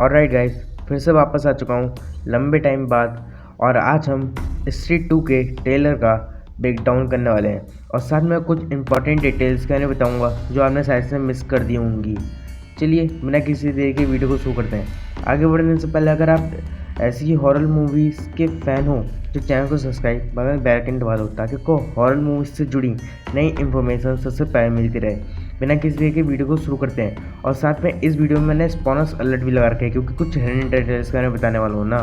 Alright guys, फिर से वापस आ चुका हूँ लंबे टाइम बाद। और आज हम स्ट्रीट 2 के ट्रेलर का ब्रेक डाउन करने वाले हैं और साथ में कुछ इंपॉर्टेंट डिटेल्स कहने बताऊँगा जो आपने शायद से मिस कर दी होंगी। चलिए बिना किसी देर के वीडियो को शुरू करते हैं। आगे बढ़ने से पहले अगर आप ऐसी ही हॉरर मूवीज़ के फ़ैन हो तो चैनल को सब्सक्राइब बगल बेल आइकन दबा दो ताकि को हॉरर मूवीज़ से जुड़ी नई इन्फॉर्मेशन सबसे पहले मिलती रहे। बिना किसी देर के वीडियो को शुरू करते हैं। और साथ में इस वीडियो में मैंने स्पॉनर्स अलर्ट भी लगा रखे हैं क्योंकि कुछ हिडन डिटेल्स का मैं बताने वाला हूँ ना।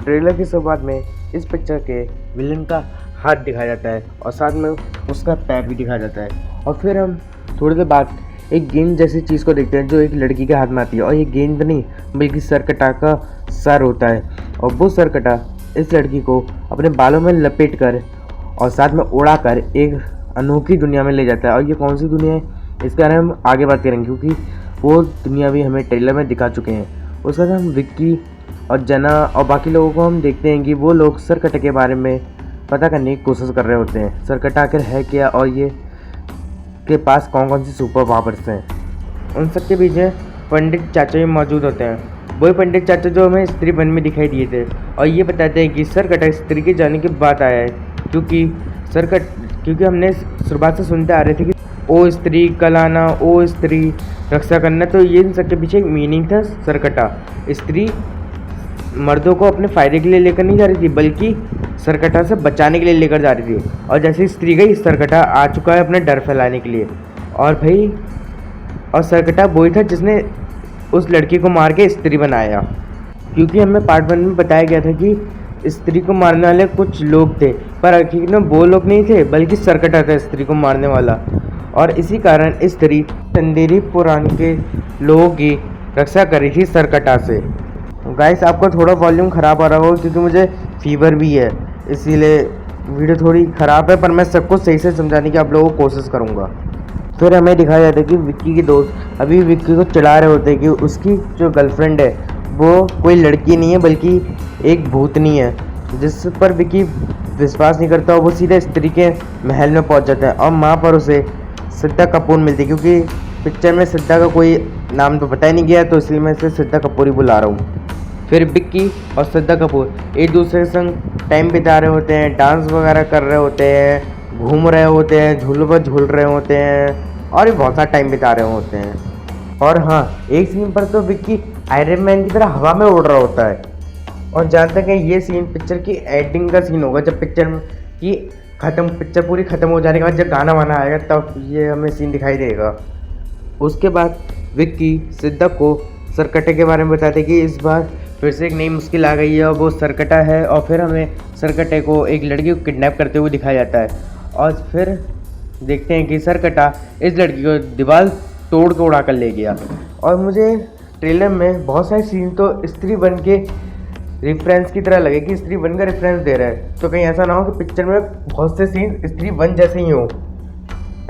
ट्रेलर की शुरुआत में इस पिक्चर के विलन का हाथ दिखाया जाता है और साथ में उसका पैर भी दिखाया जाता है। और फिर हम थोड़ी देर बाद एक गेंद जैसी चीज़ को देखते हैं जो एक लड़की के हाथ में आती है। और ये गेंद नहीं बल्कि सरकटा का सर होता है। और वो सरकटा इस लड़की को अपने बालों में लपेट कर और साथ में उड़ा कर एक अनोखी दुनिया में ले जाता है। और ये कौन सी दुनिया है इसके बारे में हम आगे बात करेंगे क्योंकि वो दुनिया भी हमें ट्रेलर में दिखा चुके हैं। उसके बाद हम विक्की और जना और बाकी लोगों को हम देखते हैं कि वो लोग सरकटे के बारे में पता करने की कोशिश कर रहे होते हैं। सरकटा आखिर है क्या और ये के पास कौन कौन सी सुपर पावर्स हैं। उन सब के बीच में पंडित चाचा भी मौजूद होते हैं। वही पंडित चाचा जो हमें स्त्री वन में दिखाई दिए थे और ये बताते हैं कि सरकटा स्त्री के जाने के बाद आया है क्योंकि हमने शुरुआत से सुनते आ रहे थे कि ओ स्त्री कल आना, ओ स्त्री रक्षा करना। तो ये इन सबके पीछे एक मीनिंग था। सरकटा स्त्री मर्दों को अपने फ़ायदे के लिए लेकर नहीं जा रही थी बल्कि सरकटा से बचाने के लिए लेकर जा रही थी। और जैसे स्त्री गई सरकटा आ चुका है अपने डर फैलाने के लिए। और सरकटा वही था जिसने उस लड़की को मार के स्त्री बनाया क्योंकि हमें पार्ट 1 में बताया गया था कि स्त्री को मारने वाले कुछ लोग थे पर हकीकत में वो लोग नहीं थे बल्कि सरकटा था स्त्री को मारने वाला। और इसी कारण स्त्री चंदेरी पुराण के लोगों की रक्षा करी थी सरकटा से। गाइस आपका थोड़ा वॉल्यूम ख़राब आ रहा होगा क्योंकि मुझे फीवर भी है इसीलिए वीडियो थोड़ी ख़राब है पर मैं सबको सही से समझाने की आप लोगों को कोशिश करूँगा। फिर हमें दिखाया जाता है कि विक्की के दोस्त अभी विक्की को चिढ़ा रहे होते हैं कि उसकी जो गर्लफ्रेंड है वो कोई लड़की नहीं है बल्कि एक भूतनी है जिस पर विक्की विश्वास नहीं करता और वो सीधे स्त्री के महल में पहुंच जाता है। और वहाँ पर उसे श्रद्धा कपूर मिलती है क्योंकि पिक्चर में श्रद्धा का कोई नाम तो बताया नहीं गया तो इसलिए मैं इसे श्रद्धा कपूर ही बुला रहा हूँ। फिर विक्की और श्रद्धा कपूर एक दूसरे के संग टाइम बिता रहे होते हैं, डांस वगैरह कर रहे होते हैं, घूम रहे होते हैं, झूलों पर झूल रहे होते हैं और भी बहुत सारा टाइम बिता रहे होते हैं। और हाँ, एक सीन पर तो विक्की आयरन मैन की तरह हवा में उड़ रहा होता है। और जहाँ तक है ये सीन पिक्चर की एंडिंग का सीन होगा जब पिक्चर पूरी ख़त्म हो जाने के बाद जब गाना वाना आएगा तब ये हमें सीन दिखाई देगा। उसके बाद विक्की श्रद्धा को सरकटे के बारे में बताते कि इस बार फिर से एक नई मुश्किल आ गई है और वो सरकटा है। और फिर हमें सरकटे को एक लड़की को किडनैप करते हुए दिखाया जाता है। और फिर देखते हैं कि सरकटा इस लड़की को दीवार तोड़ के उड़ा कर ले गया। और मुझे ट्रेलर में बहुत सारे सीन तो स्त्री वन के रेफरेंस की तरह लगे कि स्त्री वन का रेफरेंस दे रहा है। तो कहीं ऐसा ना हो कि पिक्चर में बहुत से सीन स्त्री वन जैसे ही हो।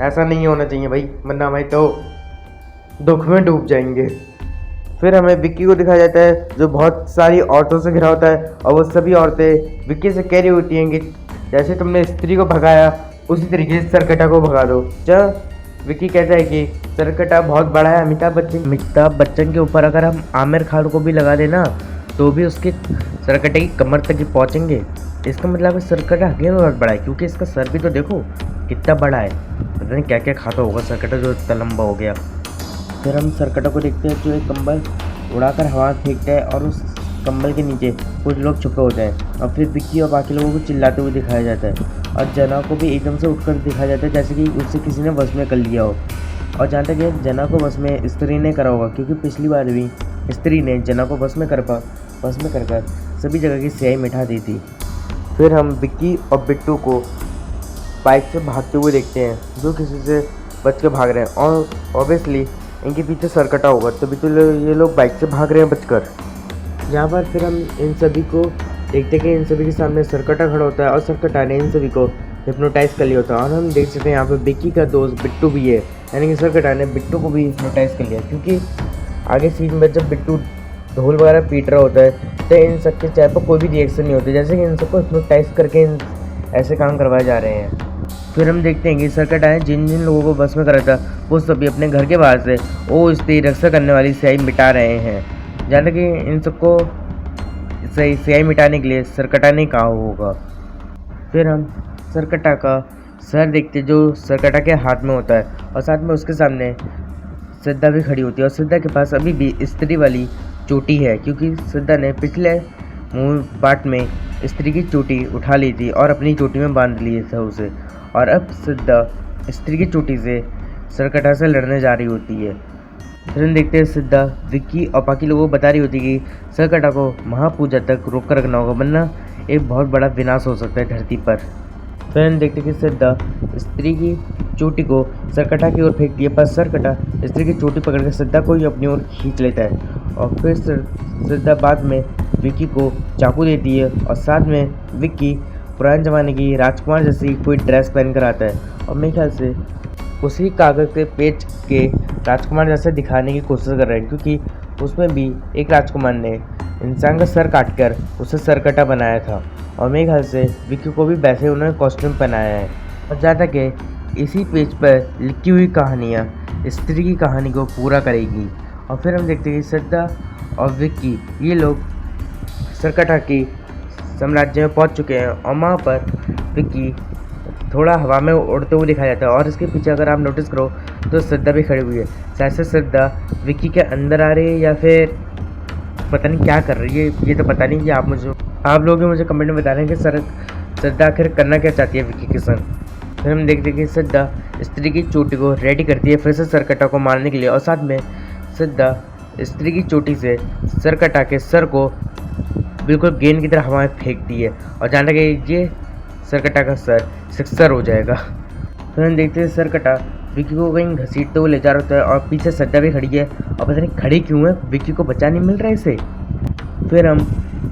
ऐसा नहीं होना चाहिए भाई, वरना भाई तो दुख में डूब जाएंगे। फिर हमें विक्की को दिखाया जाता है जो बहुत सारी औरतों से घिरा होता है और वो सभी औरतें विक्की से कह रही होती हैं कि जैसे तुमने स्त्री को भगाया उसी तरीके से सरकटा को भगा दो। जब विक्की कहता है कि सरकटा बहुत बड़ा है, अमिताभ बच्चन के ऊपर अगर हम आमिर खान को भी लगा देना तो भी उसके सरकटे की कमर तक ही पहुँचेंगे। इसका मतलब सरकटा हकीकत में बहुत बड़ा है क्योंकि इसका सर भी तो देखो कितना बड़ा है। पता नहीं क्या क्या खाता होगा सरकटा जो इतना लंबा हो गया। फिर हम सरकटा को देखते हैं जो एक कंबल उड़ाकर हवा फेंकता है और उस कंबल के नीचे कुछ लोग छुपे होते हैं। और फिर विक्की और बाकी लोगों को चिल्लाते हुए दिखाया जाता है और जना को भी एकदम से उठकर दिखाया जाता है जैसे कि उससे किसी ने वश में कर लिया हो। और जहाँ तक है जना को वश में स्त्री ने करा होगा क्योंकि पिछली बार भी स्त्री ने जना को वश में कर सभी जगह की स्याही मिटा दी थी। फिर हम विक्की और बिट्टू को बाइक से भागते हुए देखते हैं जो किसी से बच के भाग रहे हैं। और ऑब्वियसली इनके पीछे सरकटा होगा तभी तो ये लोग बाइक से भाग रहे हैं बचकर। यहाँ पर फिर हम इन सभी को देखते कि इन सभी के सामने सरकटा खड़ा होता है और सरकटा ने इन सभी को हिप्नोटाइज कर लिया होता है। और हम देख सकते हैं यहाँ पर विक्की का दोस्त बिट्टू भी है, यानी कि सरकटा ने बिट्टू को भी हिप्नोटाइज कर लिया क्योंकि आगे सीन में जब बिट्टू ढोल वगैरह पीट रहा होता है तो इन सबके चेहरे पर कोई भी रिएक्शन नहीं होती जैसे कि इन सबको हिप्नोटाइज करके ऐसे काम करवाए जा रहे हैं। फिर हम देखते हैं कि सरकटा ने जिन जिन लोगों को बस में करा था वो सभी अपने घर के बाहर से ओ स्त्री रक्षा करने वाली स्याही मिटा रहे हैं। जहाँ तक कि इन सबको सही स्याही मिटाने के लिए सरकटा ने कहा होगा। फिर हम सरकटा का सर देखते जो सरकटा के हाथ में होता है और साथ में उसके सामने सिद्धा भी खड़ी होती है और सिद्धा के पास अभी भी स्त्री वाली चोटी है, क्योंकि सिद्धा ने पिछले मूवी पार्ट में स्त्री की चोटी उठा ली थी और अपनी चोटी में बांध लिया था उसे, और अब सिद्धा स्त्री की चोटी से सरकटा से लड़ने जा रही होती है। फिर हम देखते हैं सिद्धा विक्की और बाकी लोगों को बता रही होती है कि सरकटा को महापूजा तक रोक कर रखना होगा, वरना एक बहुत बड़ा विनाश हो सकता है धरती पर। फिर हम देखते हैं कि सिद्धा स्त्री की चोटी को सरकटा की ओर फेंक दिया, पर सरकटा स्त्री की चोटी पकड़कर सिद्धा को ही अपनी ओर खींच लेता है और फिर सिद्धा बाद में विक्की को चाकू देती है और साथ में विक्की पुराने ज़माने की राजकुमार जैसी कोई ड्रेस पहन कर आता है और मेरे ख्याल से उसी कागज़ के पेज के राजकुमार जैसे दिखाने की कोशिश कर रहे हैं, क्योंकि उसमें भी एक राजकुमार ने इंसान का सर काटकर उसे सरकटा बनाया था और मेरे ख्याल से विक्की को भी वैसे उन्होंने कॉस्ट्यूम पहनाया है। और जहाँ तक है इसी पेज पर लिखी हुई कहानियाँ स्त्री की कहानी को पूरा करेगी। और फिर हम देखते हैं कि सिद्धा और विक्की ये लोग सरकटा की साम्राज्य में पहुँच चुके हैं और वहाँ पर विक्की थोड़ा हवा में उड़ते हुए दिखाया जाता है और इसके पीछे अगर आप नोटिस करो तो सिद्धा भी खड़ी हुई है। शायद से सिद्धा विक्की के अंदर आ रही है या फिर पता नहीं क्या कर रही है, ये तो पता नहीं। कि आप लोग मुझे कमेंट में बता रहे हैं कि सिद्धा आखिर करना क्या चाहती है विक्की के संग। फिर हम देखते हैं कि सिद्धा स्त्री की चोटी को रेडी करती है फिर से सरकटा को मारने के लिए और साथ में सिद्धा स्त्री की चोटी से सरकटा के सर को बिल्कुल गेंद की तरह हवा में फेंकती है और जहाँ तक ये सरकटा का सर सिक्सर हो जाएगा। फिर हम देखते हैं सरकटा विक्की को कहीं घसीटते हुए ले जा रहा होता है और पीछे सिद्धा भी खड़ी है और पता नहीं खड़ी क्यों है, विक्की को बचा नहीं मिल रहा है इसे। फिर हम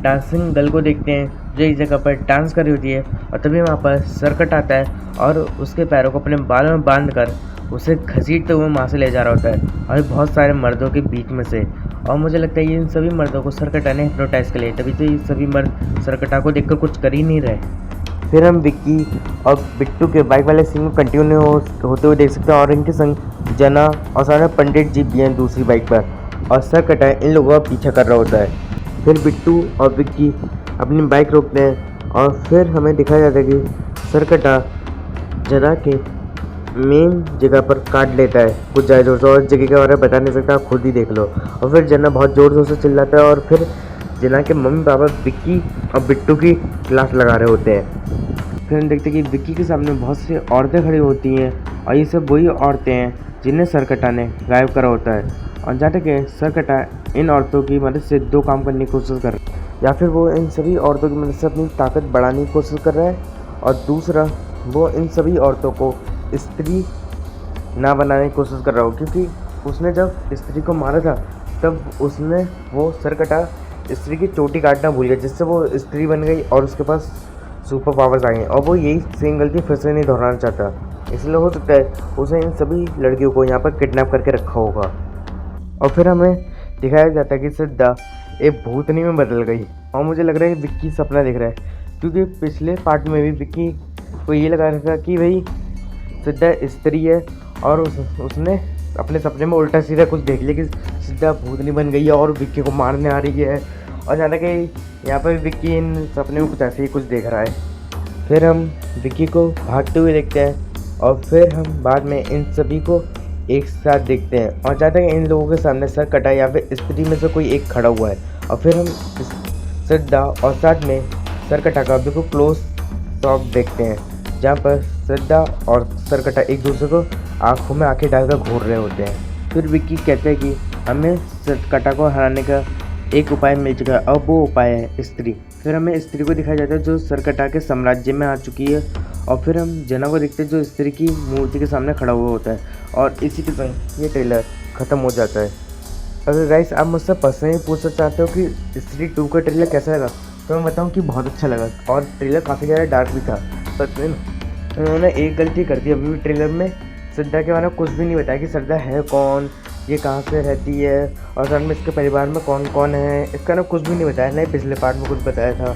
डांसिंग गर्ल को देखते हैं जो इस जगह पर डांस कर रही होती है और तभी वहाँ पर सरकट आता है और उसके पैरों को अपने बालों में बांध कर उसे घसीटते हुए वहाँ से ले जा रहा होता है और बहुत सारे मर्दों के बीच में से। और मुझे लगता है ये इन सभी मर्दों को सरकटा ने हिप्नोटाइज कर लिया, तभी तो ये सभी मर्द सरकटा को देखकर कुछ कर ही नहीं रहे। फिर हम विक्की और बिट्टू के बाइक वाले सीन को कंटिन्यू होते हुए देख सकते हैं और इनके संग जना और सारे पंडित जी भी हैं दूसरी बाइक पर और सरकटा इन लोगों का पीछा कर रहा होता है। फिर बिट्टू और विक्की अपनी बाइक रोकते हैं और फिर हमें दिखाया जाता है कि सरकटा जना के मेन जगह पर काट लेता है कुछ ज़्यादा जोर से और जगह के बारे में बता नहीं सकता, आप खुद ही देख लो। और फिर जना बहुत ज़ोर ज़ोर से चिल्लाता है और फिर जना के मम्मी पापा विक्की और बिट्टू की क्लास लगा रहे होते हैं। फिर हम देखते हैं कि विक्की के सामने बहुत सी औरतें खड़ी होती हैं और ये सब वही औरतें हैं जिन्हें सरकटा ने गायब करा होता है। और जहाँ तक है सरकटा इन औरतों की मदद से दो काम करने की कोशिश कर रहा है, या फिर वो इन सभी औरतों की मदद से अपनी ताकत बढ़ाने की कोशिश कर रहा है और दूसरा वो इन सभी औरतों को स्त्री ना बनाने की कोशिश कर रहा हो, क्योंकि उसने जब स्त्री को मारा था तब उसने वो सरकटा स्त्री की चोटी काटना भूल गया, जिससे वो स्त्री बन गई और उसके पास सुपर पावर्स आ गई और वो यही सेम गलती फिर से नहीं दोहराना चाहता। इसलिए हो सकता है उसे इन सभी लड़कियों को यहाँ पर किडनैप करके रखा होगा। और फिर हमें दिखाया जाता है कि सिद्धा एक भूतनी में बदल गई और मुझे लग रहा है कि विक्की सपना देख रहा है, क्योंकि पिछले पार्ट में भी विक्की को ये लगा रहा था कि भाई सिद्धा स्त्री है और उसने अपने सपने में उल्टा सीधा कुछ देख लिया कि सिद्धा भूतनी बन गई है और विक्की को मारने आ रही है। और जाना कि यहाँ पर विक्की इन सपने में कुछ ऐसे ही कुछ देख रहा है। फिर हम विक्की को भागते हुए देखते हैं और फिर हम बाद में इन सभी को एक साथ देखते हैं और जहाँ तक इन लोगों के सामने सर कटा या फिर स्त्री में से कोई एक खड़ा हुआ है और फिर हम सिद्धा और साथ में सर कटा का बिल्कुल क्लोज शॉट देखते हैं जहाँ पर सिद्धा और सरकटा एक दूसरे को आंखों में आंखें डालकर घूर रहे होते हैं। फिर विक्की कहते हैं कि हमें सरकटा को हराने का एक उपाय मिल चुका है, अब वो उपाय है स्त्री। फिर हमें स्त्री को दिखाया जाता है जो सरकटा के साम्राज्य में आ चुकी है और फिर हम जना को देखते हैं जो स्त्री की मूर्ति के सामने खड़ा हुआ होता है और इसी के संग ये ट्रेलर ख़त्म हो जाता है। अगर गाइस आप मुझसे पर्सनली पूछना चाहते हो कि स्त्री 2 का ट्रेलर कैसा लगा तो मैं बताऊँ कि बहुत अच्छा लगा और ट्रेलर काफ़ी ज़्यादा डार्क भी था। पर उन्होंने एक गलती कर दी अभी भी ट्रेलर में, सिद्धा के बारे में कुछ भी नहीं बताया कि सिद्धा है कौन, ये कहाँ से रहती है और साथ में इसके परिवार में कौन कौन है, इसका ना कुछ भी नहीं बताया, नहीं पिछले पार्ट में कुछ बताया था।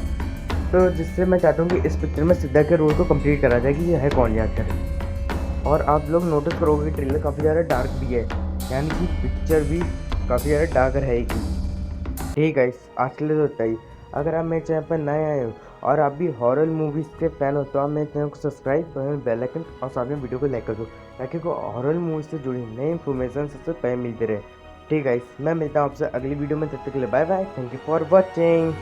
तो जिससे मैं चाहता हूँ कि इस पिक्चर में सिद्धा के रोल को कंप्लीट करा जाए कि ये है कौन याद करें। और आप लोग नोटिस करोगे ट्रेलर काफ़ी ज़्यादा डार्क भी है, यानी कि पिक्चर भी काफ़ी ज़्यादा डार्क रहेगी। ठीक है गाइस, आज के लिए तो इतना ही। अगर आप मेरे चैनल पर नए आए हो और आप भी हॉरर मूवीज़ के फ़ैन हो तो आप मेरे चैनल को सब्सक्राइब करें, बेल आइकन और साथ में वीडियो को लाइक कर दो, ताकि को हॉरर मूवी से जुड़ी नई इन्फॉर्मेशन सबसे पहले मिलती रहे। ठीक है गाइस, मैं मिलता हूँ आपसे अगली वीडियो में, तब तक के लिए bye bye, thank you for watching.